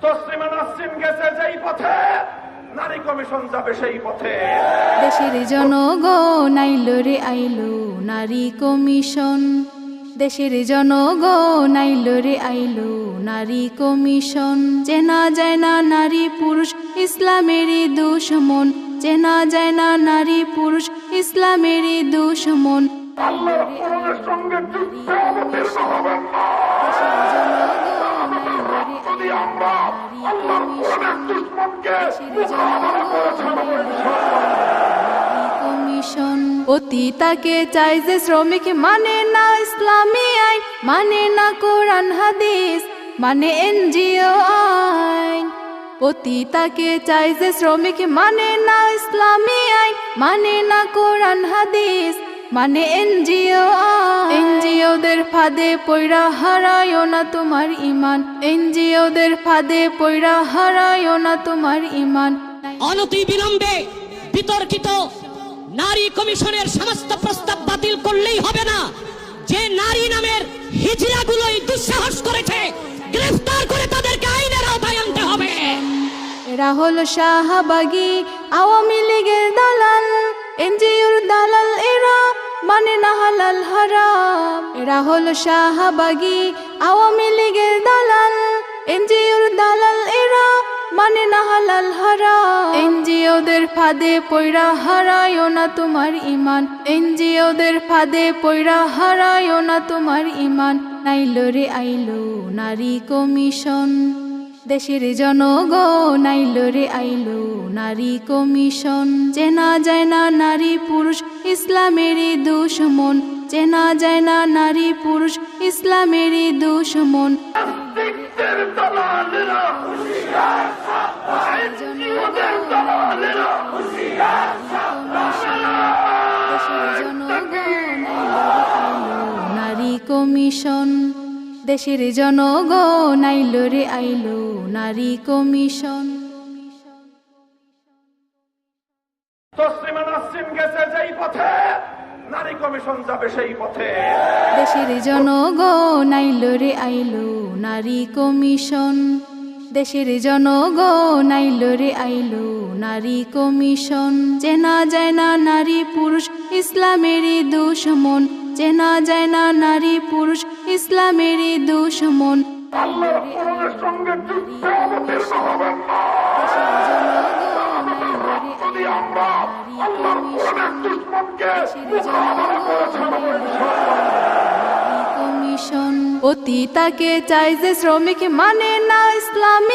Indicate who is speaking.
Speaker 1: তসলিমা নাসরিন গেছে যেই পথে, নারী কমিশন যাবে সেই পথে।
Speaker 2: দেশের জনগণ আইলো রে আইলো নারী কমিশন, দেশের জনগণ আইলো রে আইলো নারী কমিশন। চেনা যায় না নারী পুরুষ ইসলামেরই দুশমন, চেনা যায় না নারী পুরুষ ইসলামেরই দুশমন।
Speaker 1: আল্লাহর কোরআনের সঙ্গে যুদ্ধে অবতীর্ণ হবেন না। যদি আমরা আল্লাহর কোরআনের দুশমনকে মোকাবেলা করে ছাড়বো ইনশাআল্লাহ।
Speaker 2: কমিশন পতিতাকে চাই যে শ্রমিক মানে না ইসলামী আইন, মানে না কোরআন হাদিস, মানে এনজিও আইন। পতিতাকে চাই যে শ্রমিক মানে না ইসলামী আইন, মানে না কোরআন হাদিস, মানে এনজিও আইন। এনজিওদের ফাঁদে পইরা হারায়ও না তোমার ইমান, এনজিওদের ফাঁদে পইরা হারায়ও না তোমার ইমান।
Speaker 3: অনতি বিলম্বে বিতর্কিত নারী কমিশনের সমস্ত প্রস্তাব বাতিল করলেই হবে না। যে নারী নামের হিজড়াগুলোই দুঃসাহস করেছে, গ্রেফতার করে তাদেরকে আইনের আওতায় আনতে হবে।
Speaker 2: এরা হলো শাহবাগী আওয়ামী লীগের দালাল, এনজিওর দালাল এরা, মানে না হালাল হারাম। এরা হলো শাহবাগী আওয়ামী লীগের দালাল, এনজিওর দালাল এরা, মানে না হালাল হারাম। এনজিওদের ফাঁদে পইরা হারায়ও না তোমার ইমান, এনজিওদের ফাঁদে পইরা হারায়ও না তোমার ইমান। আইলো রে আইলো নারী কমিশন, দেশের জনগণ আইলো রে আইলো নারী কমিশন। চেনা যায় না নারী পুরুষ ইসলামেরই দুশমন, চেনা যায় না নারী পুরুষ ইসলামেরই দুশমন।
Speaker 1: নাস্তিকদের দালালেরা হুঁশিয়ার, এনজিওদের দালালেরা হুঁশিয়ার।
Speaker 2: দেশের জনগণ আইলো নারী কমিশন, দেশের জনগণ আইলো রে আইলো নারী কমিশন।
Speaker 1: তসলিমা নাসরিন গেছে যেই পথে, নারী কমিশন যাবে সেই পথে।
Speaker 2: দেশের জনগণ আইলো রে আইলো নারী কমিশন, দেশের জনগণ আইলো রে আইলো নারী কমিশন। চেনা যায় না নারী পুরুষ ইসলামেরই দুশমন, চেনা যায় না নারী পুরুষ ইসলামেরই দুশমন।
Speaker 1: আল্লাহর কোরআনের সঙ্গে যুদ্ধে অবতীর্ণ হবেন না। যদি আমরা আল্লাহর কোরআনের দুশমনকে মোকাবেলা করে ছাড়বো ইনশাআল্লাহ।
Speaker 2: কমিশন পতিতাকে চাই যে শ্রমিক মানে না ইসলামী